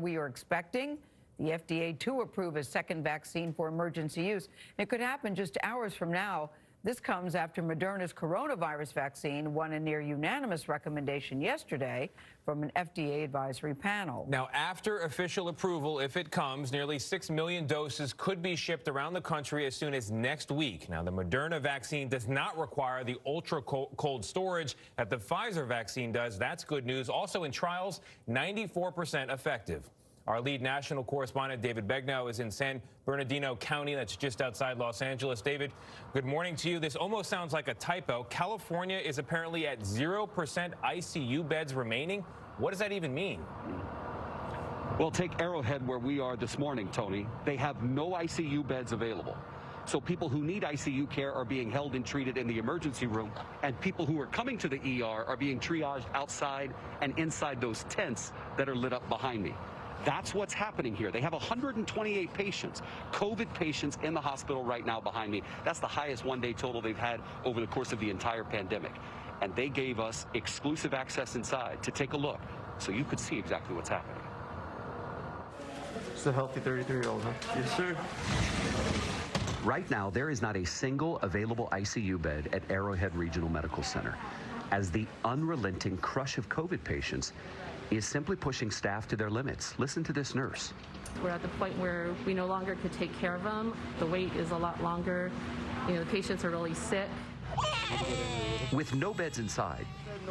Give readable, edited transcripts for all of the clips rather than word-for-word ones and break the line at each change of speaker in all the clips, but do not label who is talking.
we are expecting the FDA to approve a second vaccine for emergency use. It could happen just hours from now. This comes after Moderna's coronavirus vaccine won a near unanimous recommendation yesterday from an FDA advisory panel.
Now, after official approval, if it comes, nearly 6 million doses could be shipped around the country as soon as next week. Now, the Moderna vaccine does not require the ultra-cold storage that the Pfizer vaccine does. That's good news. Also in trials, 94% effective. Our lead national correspondent, David Begnaud, is in San Bernardino County. That's just outside Los Angeles. David, good morning to you. This almost sounds like a typo. California is apparently at 0% ICU beds remaining. What does that even mean?
Well, take Arrowhead, where we are this morning, Tony. They have no ICU beds available. So people who need ICU care are being held and treated in the emergency room, and people who are coming to the ER are being triaged outside and inside those tents that are lit up behind me. That's what's happening here. They have 128 patients, COVID patients in the hospital right now behind me. That's the highest one-day total they've had over the course of the entire pandemic. And they gave us exclusive access inside to take a look so you could see exactly what's happening.
It's a healthy 33-year-old, huh? Yes, sir.
Right now, there is not a single available ICU bed at Arrowhead Regional Medical Center, as the unrelenting crush of COVID patients is simply pushing staff to their limits. Listen to this nurse.
We're at the point where we no longer could take care of them. The wait is a lot longer. You know, the patients are really sick.
With no beds inside,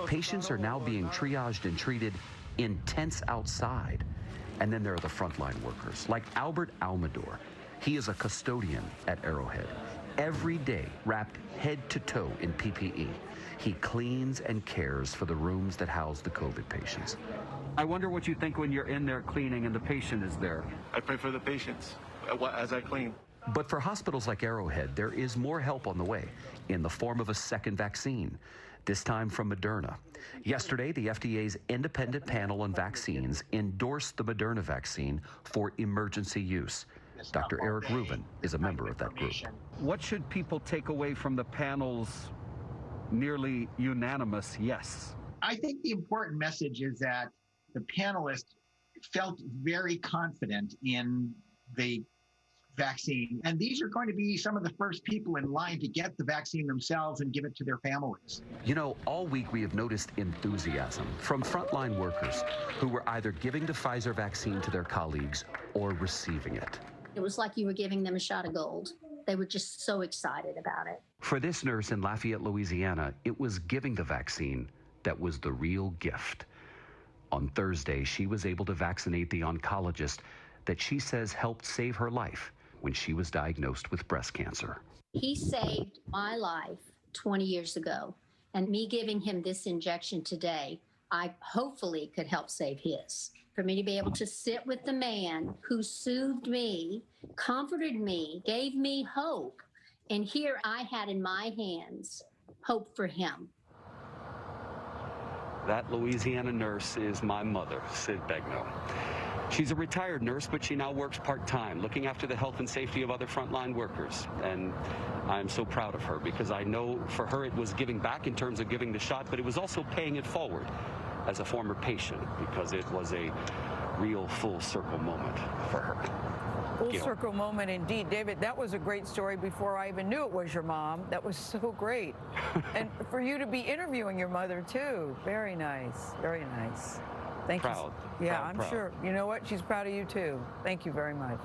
patients are now being triaged and treated in tents outside. And then there are the frontline workers, like Albert Almador. He is a custodian at Arrowhead. Every day, wrapped head to toe in PPE, he cleans and cares for the rooms that house the COVID patients.
I wonder what you think when you're in there cleaning and the patient is there.
I pray for the patients as I clean.
But for hospitals like Arrowhead, there is more help on the way in the form of a second vaccine, this time from Moderna. Yesterday, the FDA's independent panel on vaccines endorsed the Moderna vaccine for emergency use. Dr. Eric Rubin is a member of that group.
What should people take away from the panel's nearly unanimous yes?
I think the important message is that the panelists felt very confident in the vaccine. And these are going to be some of the first people in line to get the vaccine themselves and give it to their families.
You know, all week we have noticed enthusiasm from frontline workers who were either giving the Pfizer vaccine to their colleagues or receiving it.
It was like you were giving them a shot of gold. They were just so excited about it.
For this nurse in Lafayette, Louisiana, it was giving the vaccine that was the real gift. On Thursday, she was able to vaccinate the oncologist that she says helped save her life when she was diagnosed with breast cancer.
He saved my life 20 years ago, and me giving him this injection today, I hopefully could help save his. For me to be able to sit with the man who soothed me, comforted me, gave me hope, and here I had in my hands hope for him.
That Louisiana nurse is my mother, Sid Begnaud. She's a retired nurse, but she now works part-time, looking after the health and safety of other frontline workers. And I'm so proud of her because I know for her it was giving back in terms of giving the shot, but it was also paying it forward as a former patient because it was a real full circle moment for her.
Full circle moment indeed. David, that was a great story before I even knew it was your mom. That was so great. And for you to be interviewing your mother too. Very nice. Very nice. Thank you.
Proud.
Yeah,
Proud,
I'm
proud.
sure. You know what? She's proud of you too. Thank you very much.